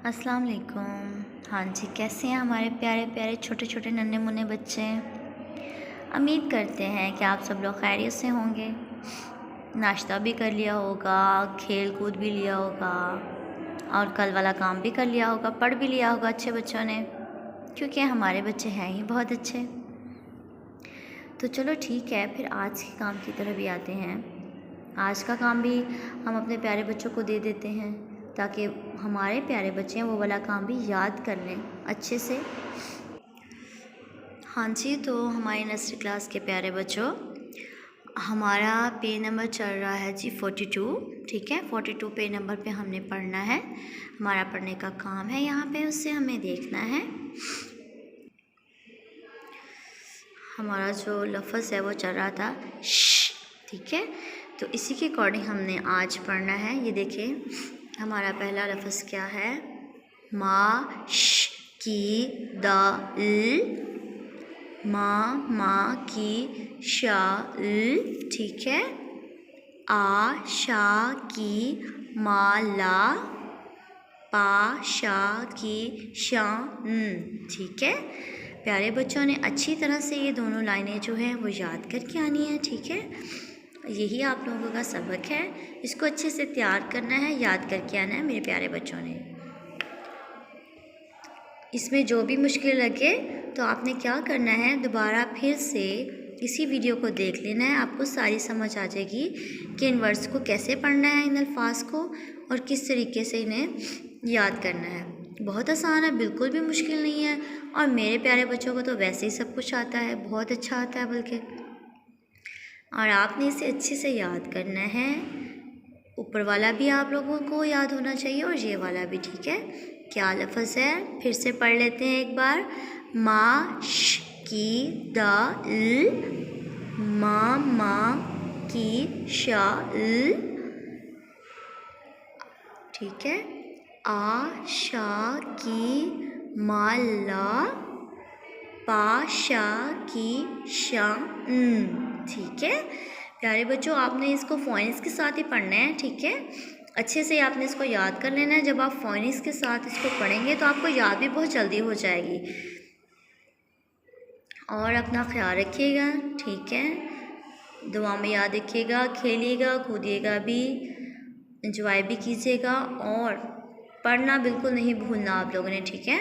अस्सलाम वालेकुम। हाँ जी, कैसे हैं हमारे प्यारे प्यारे छोटे छोटे नन्हे मुन्ने बच्चे। उम्मीद करते हैं कि आप सब लोग खैरियत से होंगे। नाश्ता भी कर लिया होगा, खेल कूद भी लिया होगा और कल वाला काम भी कर लिया होगा, पढ़ भी लिया होगा अच्छे बच्चों ने, क्योंकि हमारे बच्चे हैं ही बहुत अच्छे। तो चलो ठीक है, फिर आज के काम की तरफ भी आते हैं। आज का काम भी हम अपने प्यारे बच्चों को दे देते हैं ताकि हमारे प्यारे बच्चे वो वाला काम भी याद कर लें अच्छे से। हाँ जी, तो हमारे नर्सरी क्लास के प्यारे बच्चों, हमारा पेज नंबर चल रहा है जी 42। ठीक है, 42 पेज नंबर पे हमने पढ़ना है। हमारा पढ़ने का काम है यहाँ पे, उससे हमें देखना है। हमारा जो लफ्ज़ है वो चल रहा था श। ठीक है, तो इसी के अकॉर्डिंग हमने आज पढ़ना है। ये देखिए, हमारा पहला लफ्ज़ क्या है? मा श की द ल, मा की शा ल। ठीक है, आ शा की माला, पा शा की शान। ठीक है, प्यारे बच्चों ने अच्छी तरह से ये दोनों लाइनें जो हैं वो याद करके आनी है। ठीक है, यही आप लोगों का सबक है। इसको अच्छे से तैयार करना है, याद करके आना है मेरे प्यारे बच्चों ने। इसमें जो भी मुश्किल लगे तो आपने क्या करना है, दोबारा फिर से इसी वीडियो को देख लेना है। आपको सारी समझ आ जाएगी कि इन वर्ड्स को कैसे पढ़ना है, इन अल्फाज को, और किस तरीके से इन्हें याद करना है। बहुत आसान है, बिल्कुल भी मुश्किल नहीं है। और मेरे प्यारे बच्चों को तो वैसे ही सब कुछ आता है, बहुत अच्छा आता है बल्कि। और आपने इसे अच्छे से याद करना है। ऊपर वाला भी आप लोगों को याद होना चाहिए और ये वाला भी। ठीक है, क्या लफ्ज़ है फिर से पढ़ लेते हैं एक बार। मा श की द ल, मा की शा ल। ठीक है, आ शा की माला, पा शा की शान। ठीक है प्यारे बच्चों, आपने इसको फोनिक्स के साथ ही पढ़ना है। ठीक है, अच्छे से आपने इसको याद कर लेना है। जब आप फोनिक्स के साथ इसको पढ़ेंगे तो आपको याद भी बहुत जल्दी हो जाएगी। और अपना ख्याल रखिएगा। ठीक है, दुआ में याद रखिएगा, खेलिएगा कूदिएगा भी, एंजॉय भी कीजिएगा, और पढ़ना बिल्कुल नहीं भूलना आप लोगों ने। ठीक है,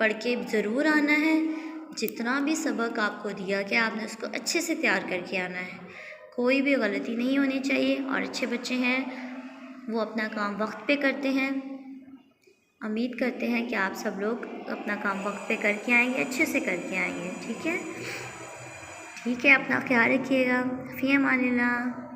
पढ़ के ज़रूर आना है। जितना भी सबक आपको दिया गया आपने उसको अच्छे से तैयार करके आना है। कोई भी गलती नहीं होनी चाहिए। और अच्छे बच्चे हैं, वो अपना काम वक्त पे करते हैं। उम्मीद करते हैं कि आप सब लोग अपना काम वक्त पे करके आएंगे, अच्छे से करके आएंगे। ठीक है, अपना ख्याल रखिएगा। फ़ी अमानिल्लाह।